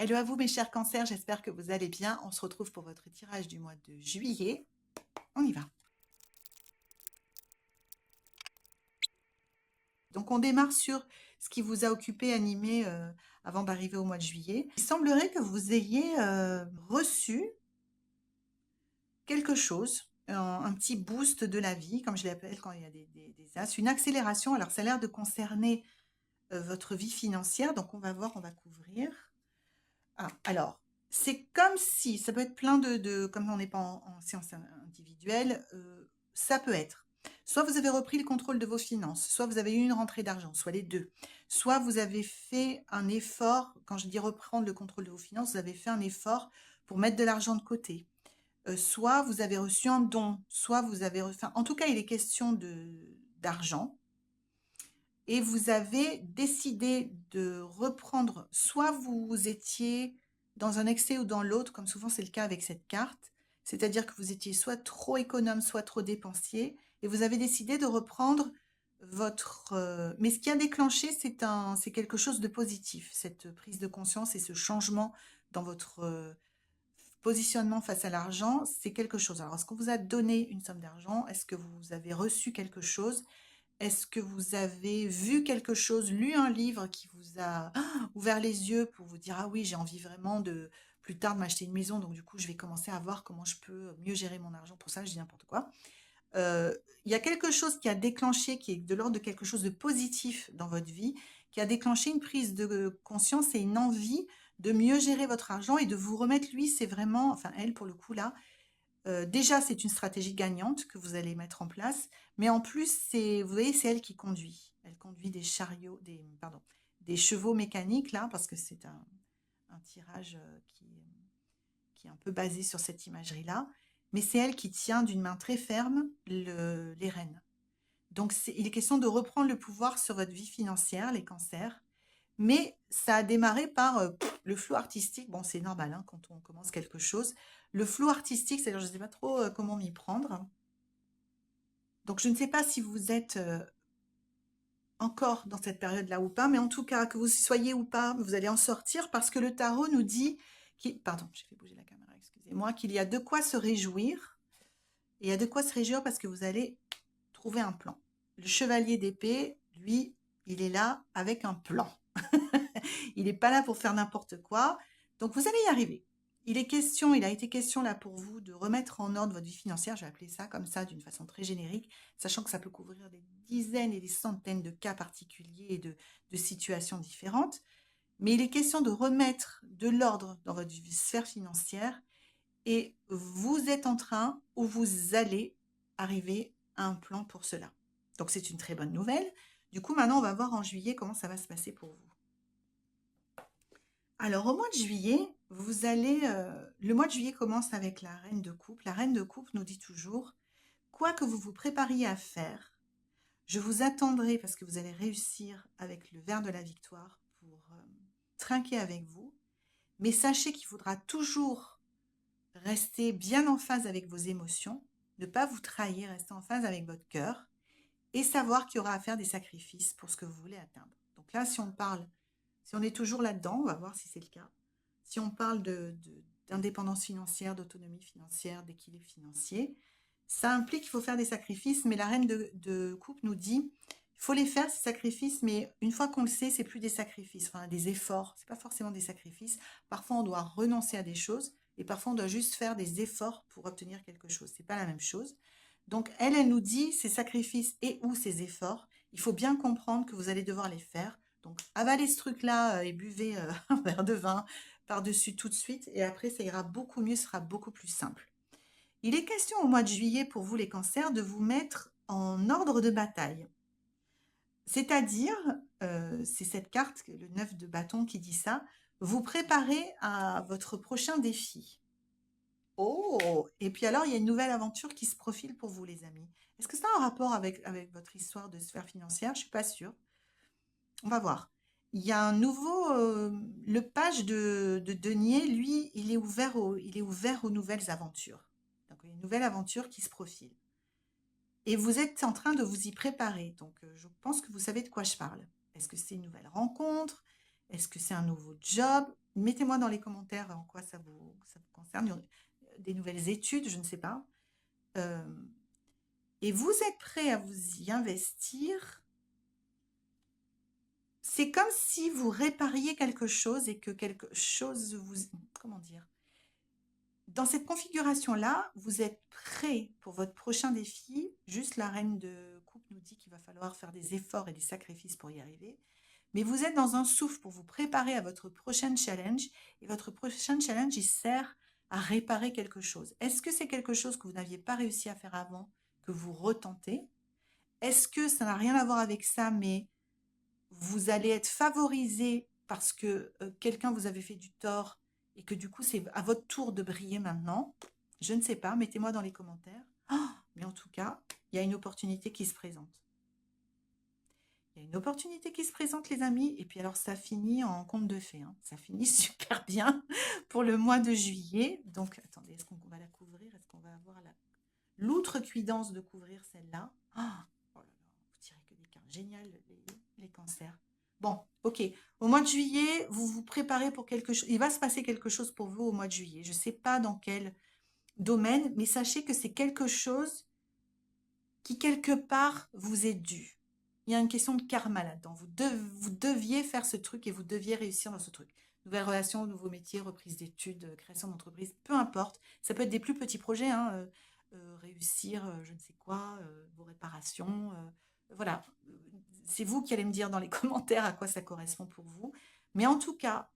Hello à vous mes chers cancers, j'espère que vous allez bien. On se retrouve pour votre tirage du mois de juillet. On y va. Donc on démarre sur ce qui vous a occupé, animé avant d'arriver au mois de juillet. Il semblerait que vous ayez reçu quelque chose, un petit boost de la vie, comme je l'appelle quand il y a des as, une accélération. Alors ça a l'air de concerner votre vie financière, donc on va voir, on va couvrir. Ah, alors, c'est comme si, ça peut être plein comme on n'est pas en séance individuelle, ça peut être. Soit vous avez repris le contrôle de vos finances, soit vous avez eu une rentrée d'argent, soit les deux. Soit vous avez fait un effort, quand je dis reprendre le contrôle de vos finances, vous avez fait un effort pour mettre de l'argent de côté. Soit vous avez reçu un don, soit vous avez... Enfin, en tout cas, il est question d'argent et vous avez décidé de reprendre, soit vous étiez dans un excès ou dans l'autre, comme souvent c'est le cas avec cette carte, c'est-à-dire que vous étiez soit trop économe, soit trop dépensier, et vous avez décidé de reprendre votre... mais ce qui a déclenché, c'est quelque chose de positif, cette prise de conscience et ce changement dans votre positionnement face à l'argent, c'est quelque chose. Alors, est-ce qu'on vous a donné une somme d'argent? Est-ce que vous avez reçu quelque chose? Est-ce que vous avez vu quelque chose, lu un livre qui vous a ouvert les yeux pour vous dire: «Ah oui, j'ai envie vraiment de plus tard de m'acheter une maison, donc du coup, je vais commencer à voir comment je peux mieux gérer mon argent pour ça», je dis n'importe quoi. Il y a quelque chose qui a déclenché, qui est de l'ordre de quelque chose de positif dans votre vie, qui a déclenché une prise de conscience et une envie de mieux gérer votre argent et de vous remettre lui, c'est vraiment enfin elle pour le coup là, déjà, c'est une stratégie gagnante que vous allez mettre en place, mais en plus, vous voyez, c'est elle qui conduit. Elle conduit des chariots, des chevaux mécaniques là, parce que c'est un tirage qui est un peu basé sur cette imagerie-là, mais c'est elle qui tient d'une main très ferme les rênes. Donc, il est question de reprendre le pouvoir sur votre vie financière, les cancers, mais ça a démarré par le flou artistique. Bon, c'est normal hein, quand on commence quelque chose. Le flou artistique, c'est-à-dire je ne sais pas trop comment m'y prendre. Donc, je ne sais pas si vous êtes encore dans cette période-là ou pas, mais en tout cas, que vous y soyez ou pas, vous allez en sortir parce que le tarot nous dit, pardon, j'ai fait bouger la caméra, excusez-moi, qu'il y a de quoi se réjouir. Et il y a de quoi se réjouir parce que vous allez trouver un plan. Le chevalier d'épée, lui, il est là avec un plan. Il n'est pas là pour faire n'importe quoi. Donc, vous allez y arriver. Il a été question là pour vous de remettre en ordre votre vie financière, je vais appeler ça comme ça d'une façon très générique, sachant que ça peut couvrir des dizaines et des centaines de cas particuliers et de situations différentes. Mais il est question de remettre de l'ordre dans votre sphère financière et vous êtes en train ou vous allez arriver à un plan pour cela. Donc c'est une très bonne nouvelle. Du coup, maintenant, on va voir en juillet comment ça va se passer pour vous. Alors, au mois de juillet, le mois de juillet commence avec la reine de coupe. La reine de coupe nous dit toujours, quoi que vous vous prépariez à faire, je vous attendrai parce que vous allez réussir avec le verre de la victoire pour trinquer avec vous. Mais sachez qu'il faudra toujours rester bien en phase avec vos émotions, ne pas vous trahir, rester en phase avec votre cœur et savoir qu'il y aura à faire des sacrifices pour ce que vous voulez atteindre. Donc là, si on est toujours là-dedans, on va voir si c'est le cas. Si on parle d'indépendance financière, d'autonomie financière, d'équilibre financier, ça implique qu'il faut faire des sacrifices, mais la reine de coupe nous dit, il faut les faire, ces sacrifices, mais une fois qu'on le sait, c'est plus des sacrifices, enfin des efforts, c'est pas forcément des sacrifices. Parfois, on doit renoncer à des choses, et parfois, on doit juste faire des efforts pour obtenir quelque chose. C'est pas la même chose. Donc, elle nous dit, ces sacrifices et ou ces efforts, il faut bien comprendre que vous allez devoir les faire. Donc, avalez ce truc-là et buvez un verre de vin par-dessus tout de suite, et après, ça ira beaucoup mieux, ce sera beaucoup plus simple. Il est question au mois de juillet pour vous les cancers de vous mettre en ordre de bataille. C'est-à-dire, c'est cette carte, le 9 de bâton qui dit ça, vous préparez à votre prochain défi. Oh! Et puis alors, il y a une nouvelle aventure qui se profile pour vous les amis. Est-ce que ça a un rapport avec votre histoire de sphère financière? Je ne suis pas sûre. On va voir. Il y a un nouveau, le page de denier, lui, il est ouvert aux nouvelles aventures. Donc, il y a une nouvelle aventure qui se profile. Et vous êtes en train de vous y préparer. Donc, je pense que vous savez de quoi je parle. Est-ce que c'est une nouvelle rencontre? Est-ce que c'est un nouveau job? Mettez-moi dans les commentaires en quoi ça vous concerne. Des nouvelles études, je ne sais pas. Euh, et vous êtes prêt à vous y investir. C'est comme si vous répariez quelque chose et que quelque chose vous... Comment dire? Dans cette configuration-là, vous êtes prêt pour votre prochain défi. Juste la reine de coupe nous dit qu'il va falloir faire des efforts et des sacrifices pour y arriver. Mais vous êtes dans un souffle pour vous préparer à votre prochain challenge. Et votre prochain challenge, il sert à réparer quelque chose. Est-ce que c'est quelque chose que vous n'aviez pas réussi à faire avant, que vous retentez? Est-ce que ça n'a rien à voir avec ça, mais vous allez être favorisé parce que quelqu'un vous avait fait du tort et que du coup, c'est à votre tour de briller maintenant? Je ne sais pas, mettez-moi dans les commentaires. Mais en tout cas, il y a une opportunité qui se présente. Il y a une opportunité qui se présente, les amis. Et puis alors, ça finit en conte de fées, hein. Ça finit super bien pour le mois de juillet. Donc, attendez, est-ce qu'on va la couvrir? Est-ce qu'on va avoir l'outrecuidance de couvrir celle-là? Oh là là, vous tirez que des cartes. Génial, les cancers. Bon, ok. Au mois de juillet, vous vous préparez pour quelque chose. Il va se passer quelque chose pour vous au mois de juillet. Je ne sais pas dans quel domaine, mais sachez que c'est quelque chose qui, quelque part, vous est dû. Il y a une question de karma là-dedans. Vous deviez faire ce truc et vous deviez réussir dans ce truc. Nouvelle relation, nouveau métier, reprise d'études, création d'entreprise, peu importe. Ça peut être des plus petits projets, hein, réussir, je ne sais quoi, vos réparations. Voilà. C'est vous qui allez me dire dans les commentaires à quoi ça correspond pour vous. Mais en tout cas,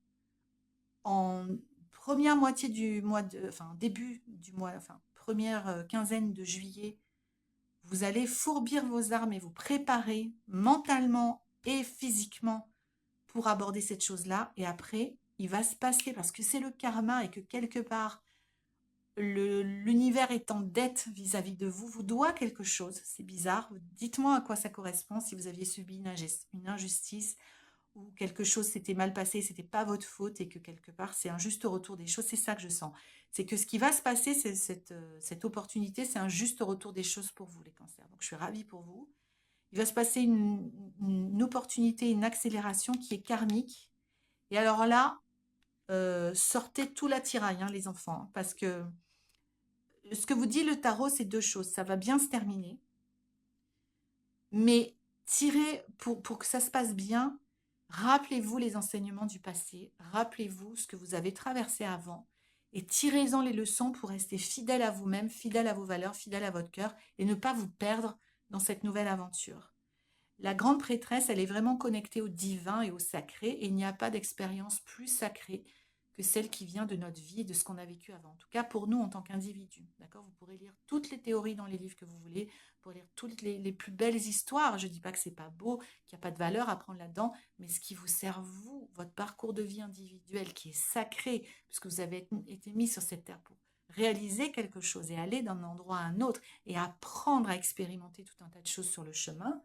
en première moitié du mois enfin début du mois, enfin première quinzaine de juillet, vous allez fourbir vos armes et vous préparer mentalement et physiquement pour aborder cette chose-là. Et après, il va se passer, parce que c'est le karma et que quelque part, l'univers est en dette vis-à-vis de vous, vous doit quelque chose. C'est bizarre. Dites-moi à quoi ça correspond si vous aviez subi une injustice ou quelque chose s'était mal passé, c'était pas votre faute et que quelque part c'est un juste retour des choses. C'est ça que je sens. C'est que ce qui va se passer, c'est cette opportunité, c'est un juste retour des choses pour vous, les cancers. Donc je suis ravie pour vous. Il va se passer une opportunité, une accélération qui est karmique. Et alors là, sortez tout l'attirail, hein, les enfants, hein, parce que ce que vous dit le tarot, c'est deux choses. Ça va bien se terminer, mais tirez pour que ça se passe bien. Rappelez-vous les enseignements du passé, rappelez-vous ce que vous avez traversé avant et tirez-en les leçons pour rester fidèle à vous-même, fidèle à vos valeurs, fidèle à votre cœur et ne pas vous perdre dans cette nouvelle aventure. La grande prêtresse, elle est vraiment connectée au divin et au sacré et il n'y a pas d'expérience plus sacrée que celle qui vient de notre vie et de ce qu'on a vécu avant. En tout cas, pour nous, en tant qu'individus. D'accord? Vous pourrez lire toutes les théories dans les livres que vous voulez, vous pourrez lire toutes les plus belles histoires. Je ne dis pas que c'est pas beau, qu'il n'y a pas de valeur à prendre là-dedans, mais ce qui vous sert, vous, votre parcours de vie individuel qui est sacré, puisque vous avez été mis sur cette terre pour réaliser quelque chose et aller d'un endroit à un autre et apprendre à expérimenter tout un tas de choses sur le chemin,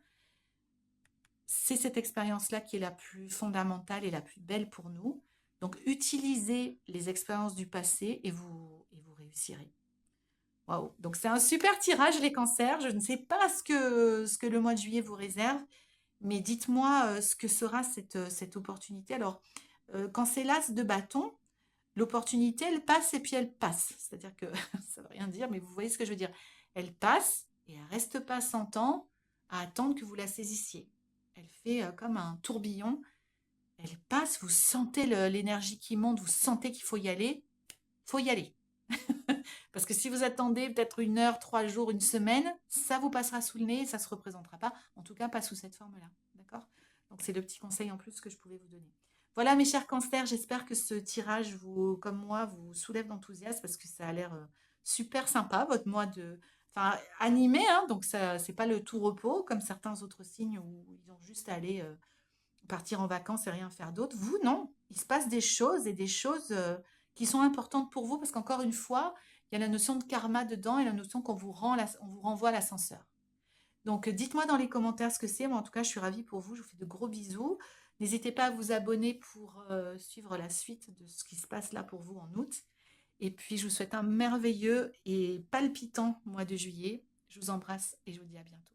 c'est cette expérience-là qui est la plus fondamentale et la plus belle pour nous. Donc, utilisez les expériences du passé et vous réussirez. Waouh! Donc, c'est un super tirage, les cancers. Je ne sais pas ce que le mois de juillet vous réserve, mais dites-moi ce que sera cette opportunité. Alors, quand c'est l'as de bâton, l'opportunité, elle passe et puis elle passe. C'est-à-dire que ça ne veut rien dire, mais vous voyez ce que je veux dire. Elle passe et elle reste pas 100 ans à attendre que vous la saisissiez. Elle fait comme un tourbillon. Elle passe, vous sentez l'énergie qui monte, vous sentez qu'il faut y aller. Faut y aller. Parce que si vous attendez peut-être une heure, 3 jours, une semaine, ça vous passera sous le nez et ça ne se représentera pas. En tout cas, pas sous cette forme-là. D'accord? Donc, c'est le petit conseil en plus que je pouvais vous donner. Voilà, mes chers cancers, j'espère que ce tirage, vous, comme moi, vous soulève d'enthousiasme parce que ça a l'air super sympa, votre mois de... Enfin, animé, hein, donc ça, c'est pas le tout repos, comme certains autres signes où ils ont juste à aller partir en vacances et rien faire d'autre. Vous, non. Il se passe des choses et des choses qui sont importantes pour vous parce qu'encore une fois, il y a la notion de karma dedans et la notion qu'on vous, on vous renvoie à l'ascenseur. Donc, dites-moi dans les commentaires ce que c'est. Moi, en tout cas, je suis ravie pour vous. Je vous fais de gros bisous. N'hésitez pas à vous abonner pour suivre la suite de ce qui se passe là pour vous en août. Et puis, je vous souhaite un merveilleux et palpitant mois de juillet. Je vous embrasse et je vous dis à bientôt.